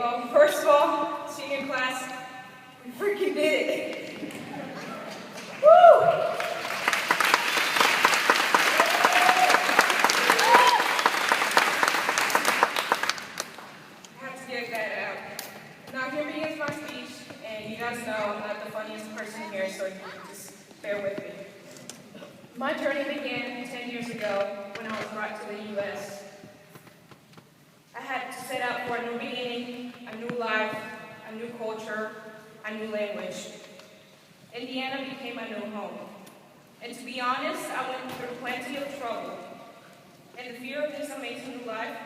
well, first of all, senior class, we freaking did it. Woo! I have to get that out. Now here begins my speech, and you guys know I'm not the funniest person here, so just bear with me. My journey began 10 years ago when I was brought to the U.S. I had to set out for a new beginning, a new life, a new culture, a new language. Indiana became my new home. And to be honest, I went through plenty of trouble. And the fear of this amazing new life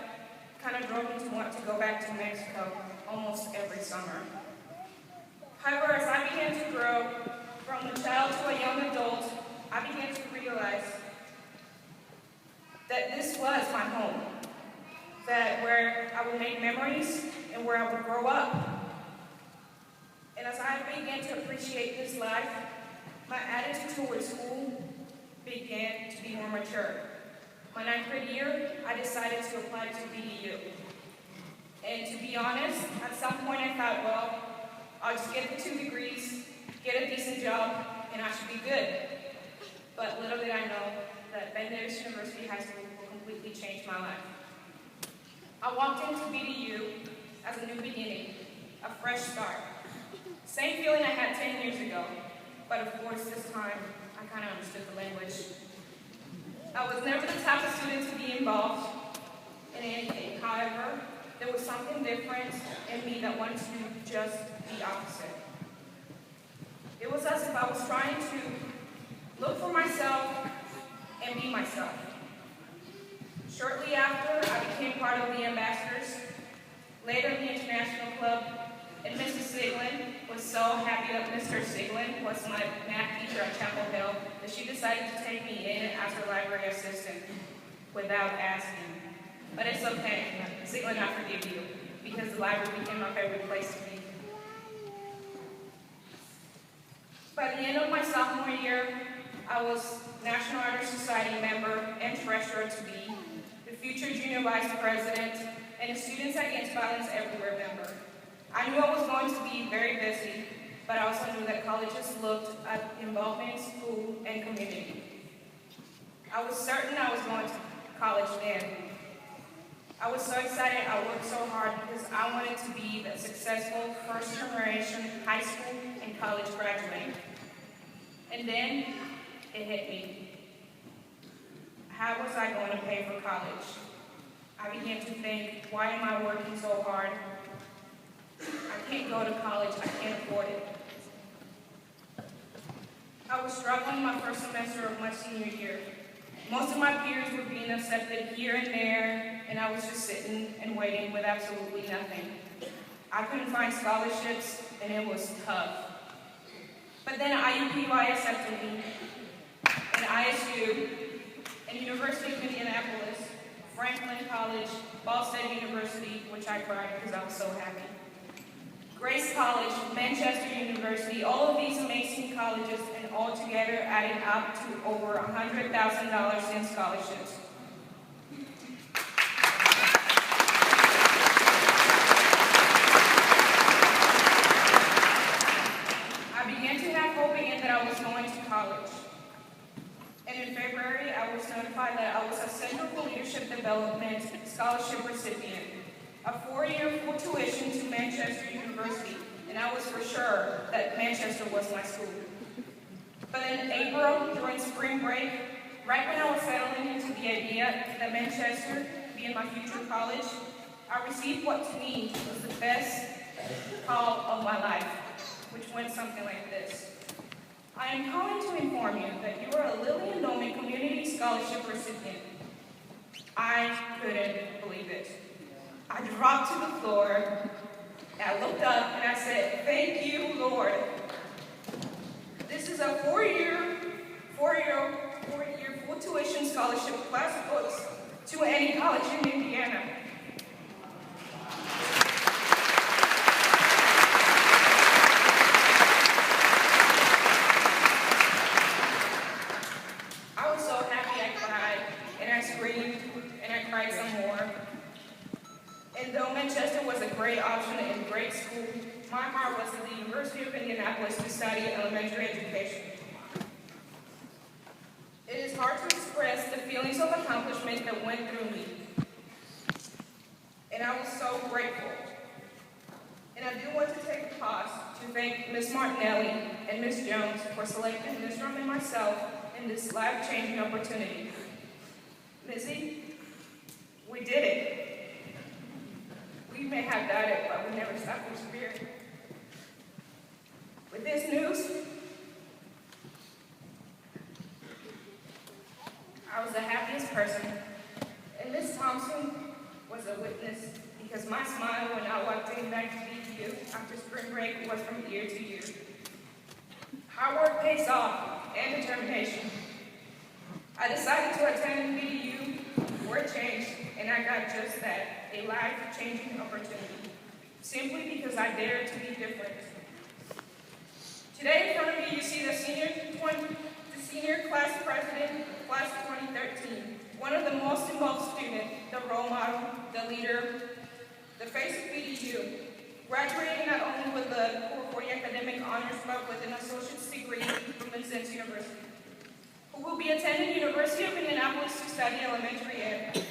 kind of drove me to want to go back to Mexico almost every summer. However, as I began to grow, from a child to a young adult, I began to realize that this was my home, that where I would make memories and where I would grow up. And as I began to appreciate this life, my attitude towards school began to be more mature. My 9th grade year, I decided to apply to BDU. And to be honest, at some point I thought, well, I'll just get the 2 degrees, get a decent job, and I should be good. But little did I know that BDU University High School will completely change my life. I walked into BDU as a new beginning, a fresh start. Same feeling I had 10 years ago, but of course this time I kind of understood the language. I was never the type of student to be involved in anything. However, there was something different in me that wanted to do just the opposite. It was as if I was trying to look for myself and be myself. Shortly after, I became part of the ambassadors, later the international club, and Mrs. Siglin was so happy that Mr. Siglin was my math teacher at Chapel Hill that she decided to take me in as her library assistant without asking. But it's okay, Siglin, I forgive you, because the library became my favorite place to be. By the end of my sophomore year, I was National Honor Society member and treasurer to be, the future junior vice president, and the Students Against Violence Everywhere member. I knew I was going to be very busy, but I also knew that colleges looked at involvement in school and community. I was certain I was going to college then. I was so excited, I worked so hard because I wanted to be the successful first-generation high school and college graduate. And then it hit me. How was I going to pay for college? I began to think, why am I working so hard? I can't go to college, I can't afford it. I was struggling my first semester of my senior year. Most of my peers were being accepted here and there, and I was just sitting and waiting with absolutely nothing. I couldn't find scholarships, and it was tough. But then IUPUI accepted me, and ISU, and University of Indianapolis, Franklin College, Ball State University, which I cried because I was so happy. Grace College, Manchester University, all of these amazing colleges, and all together added up to over $100,000 in scholarships. I began to have hope again that I was going to college. And in February, I was notified that I was a Center for Leadership Development scholarship recipient, a 4-year full tuition to Manchester University, and I was for sure that Manchester was my school. But in April, during spring break, right when I was settling into the idea that Manchester being my future college, I received what to me was the best call of my life, which went something like this. I am calling to inform you that you are a Lillian Noman Community Scholarship recipient. I couldn't believe it. I dropped to the floor, and I looked up and I said, "Thank you, Lord." This is a four-year full tuition scholarship plus books to any college in Indiana. I was so happy I cried, and I screamed, and I cried some more. And though Manchester was a great option fortunate and great school, my heart was at the University of Indianapolis to study elementary education. It is hard to express the feelings of accomplishment that went through me. And I was so grateful. And I do want to take a pause to thank Ms. Martinelli and Ms. Jones for selecting Ms. Rum and myself in this life-changing opportunity. Missy, we did it. We may have doubted, but we never stopped your spirit. With this news, I was the happiest person, and Ms. Thompson was a witness because my smile when I walked in back to BDU after spring break was from ear to ear. Hard work pays off, and determination. I decided to attend BDU for a change, and I got just that, a life-changing opportunity, simply because I dared to be different. Today in front of me, you see the senior class president, class of 2013, one of the most involved students, the role model, the leader, the face of BDU, graduating not only with the Core 40 academic honors, but with an associate's degree from Vincennes University, who will be attending University of Indianapolis to study elementary ed.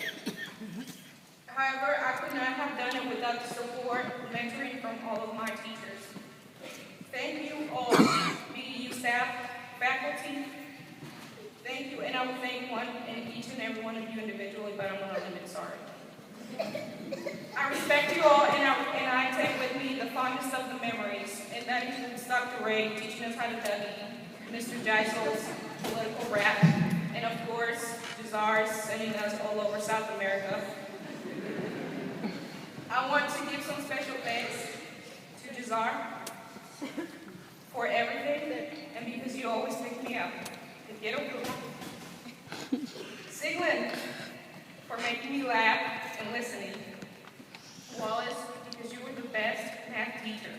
However, I could not have done it without the support, mentoring from all of my teachers. Thank you all, BDU staff, faculty. Thank you, and I will thank one and each and every one of you individually, but I'm not limit, sorry. I respect you all, and I take with me the fondest of the memories, and that includes Dr. Ray teaching us how to study, Mr. Geisel's political rap, and of course, Jazar sending us all over South America. I want to give some special thanks to Jazar for everything, and because you always pick me up. Te quiero mucho. Siglin, for making me laugh and listening. Wallace, because you were the best math teacher.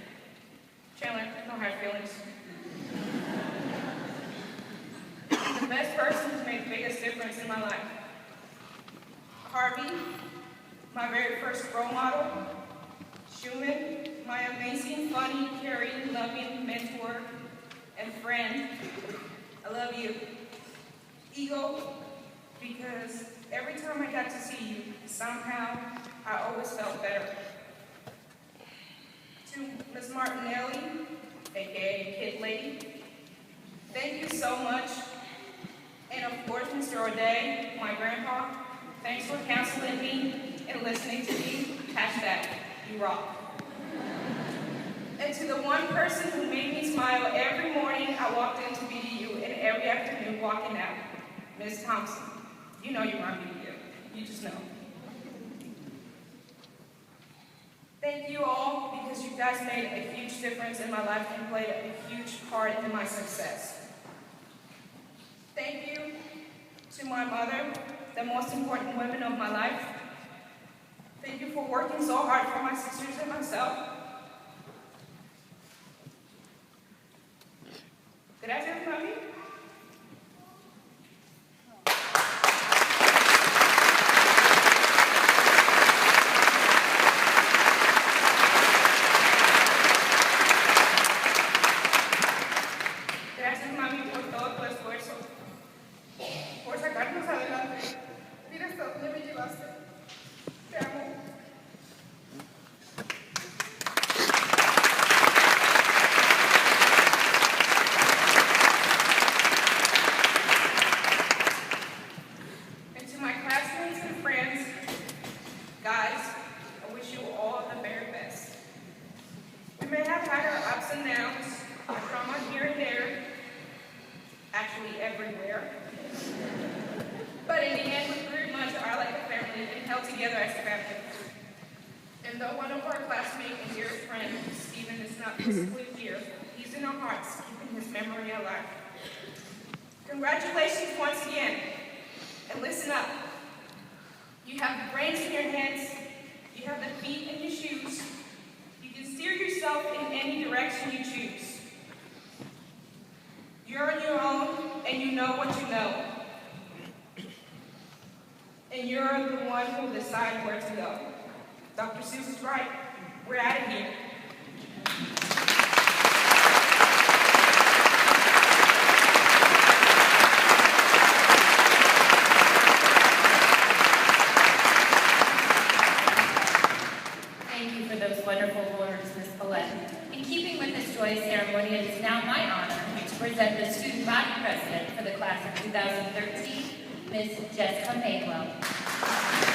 Chandler, no hard feelings. The best person who's made the biggest difference in my life. Harvey, my very first role model. Schumann, my amazing, funny, caring, loving mentor and friend. I love you. Eagle, because every time I got to see you, somehow I always felt better. To Ms. Martinelli, aka Kid Lady, thank you so much. And of course, Mr. O'Day, my grandpa, thanks for counseling me and listening to me. Hashtag, you rock. And to the one person who made me smile every morning I walked into BDU and every afternoon walking out, Ms. Thompson. You know you're on BDU. You just know. Thank you all because you guys made a huge difference in my life and played a huge part in my success. Thank you to my mother, the most important woman of my life. Thank you for working so hard for my sisters and myself. Gracias, mami. Gracias, mami, por todo tu esfuerzo, por sacarnos adelante. Mira hasta dónde me llevaste. Te amo. And to my classmates and friends, guys, I wish you all the very best. We may have had our ups and downs, trauma here and there, actually everywhere. But in the end, we very much are like a family and held together as a family. And though one of our classmates and dearest friend, Stephen, is not physically here, he's in our hearts, keeping his memory alive. Congratulations once again. And listen up. You have the brains in your heads, you have the feet in your shoes, you can steer yourself in any direction you choose. You're on your own, and you know what you know. And you're the one who will decide where to go. Dr. Seuss is right. We're out of here. Thank you for those wonderful words, Ms. Paulette. In keeping with this joyous ceremony, it is now my honor to present the student body president for the class of 2013, Ms. Jessica Maywell.